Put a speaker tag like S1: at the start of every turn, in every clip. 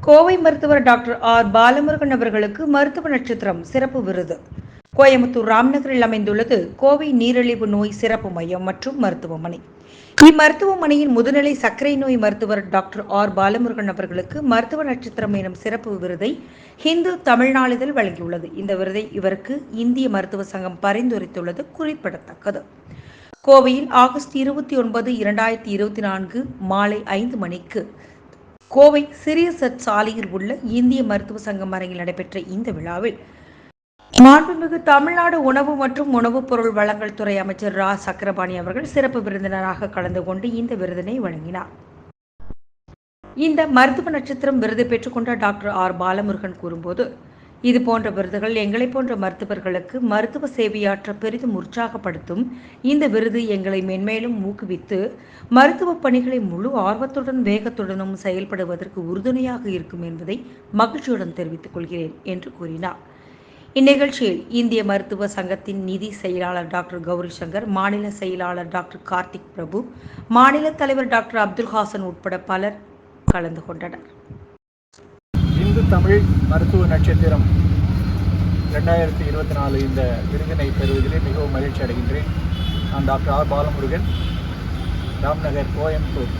S1: கோவை மருத்துவர் doctor R Balamurugan அவர்களுக்கு மருத்துவ நட்சத்திரம் சிறப்பு விருது. கோயம்புத்தூர் ராம்நகரில் அமைந்துள்ளது கோவை நீரிழிவு நோய் சிறப்பு மையம் மற்றும் மருத்துவமனை. இம்மருத்துவமனையின் முதுநிலை சர்க்கரை நோய் மருத்துவர் டாக்டர் ஆர் பாலமுருகன் அவர்களுக்கு மருத்துவ நட்சத்திரம் எனும் சிறப்பு விருதை ஹிந்து தமிழ் நாளிதழ் வழங்கியுள்ளது. இந்த விருதை இவருக்கு இந்திய மருத்துவ சங்கம் பரிந்துரைத்துள்ளது குறிப்பிடத்தக்கது. கோவையில் ஆகஸ்ட் 29, 2024 மாலை 5 மணிக்கு கோவை சிறிய சட் சாலையில் உள்ள இந்திய மருத்துவ சங்கம் அரங்கில் நடைபெற்ற இந்த விழாவில் மாண்புமிகு தமிழ்நாடு உணவு மற்றும் உணவுப் பொருள் வழங்கல் துறை அமைச்சர் ரா சக்கரபாணி அவர்கள் சிறப்பு விருந்தினராக கலந்து கொண்டு இந்த விருதினை வழங்கினார். இந்த மருத்துவ நட்சத்திரம் விருது பெற்றுக்கொண்ட டாக்டர் ஆர் பாலமுருகன் கூறும்போது, இதுபோன்ற விருதுகள் எங்களை போன்ற மருத்துவர்களுக்கு மருத்துவ சேவையாற்ற பெரிதும் உற்சாகப்படுத்தும். இந்த விருது எங்களை மென்மேலும் ஊக்குவித்து மருத்துவ பணிகளை முழு ஆர்வத்துடன் வேகத்துடனும் செயல்படுவதற்கு உறுதுணையாக இருக்கும் என்பதை மகிழ்ச்சியுடன் தெரிவித்துக் கொள்கிறேன் என்று கூறினார். இந்நிகழ்ச்சியில் இந்திய மருத்துவ சங்கத்தின் நிதி செயலாளர் டாக்டர் கௌரி சங்கர், மாநில செயலாளர் டாக்டர் கார்த்திக் பிரபு, மாநில தலைவர் டாக்டர் அப்துல் ஹாசன் உட்பட பலர் கலந்து கொண்டனர்.
S2: இந்து தமிழ் மருத்துவ நட்சத்திரம் 2024 இந்த விருதினை பெறுவதிலே மிகவும் மகிழ்ச்சி அடைகின்றேன். நான் doctor R Balamurugan, Ramnagar Coimbatore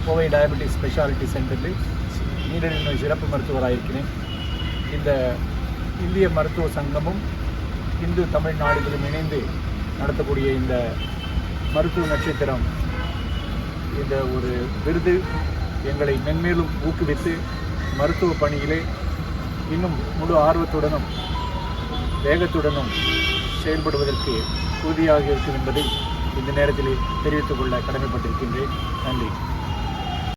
S2: Kovai diabetes speciality சென்டரில் நீரிழிவு நோய் சிறப்பு மருத்துவராக இருக்கிறேன். இந்த இந்திய மருத்துவ சங்கமும் இந்து தமிழ் நாடுகளும் இணைந்து நடத்தக்கூடிய இந்த மருத்துவ நட்சத்திரம், இந்த ஒரு விருது எங்களை மென்மேலும் ஊக்குவித்து மருத்துவ பணியிலே இன்னும் முழு ஆர்வத்துடனும் வேகத்துடனும் செயல்படுவதற்கு உறுதியாக இருக்கும் என்பதை இந்த நேரத்தில் தெரிவித்துக் கொள்ள கடமைப்பட்டிருக்கின்றேன். நன்றி.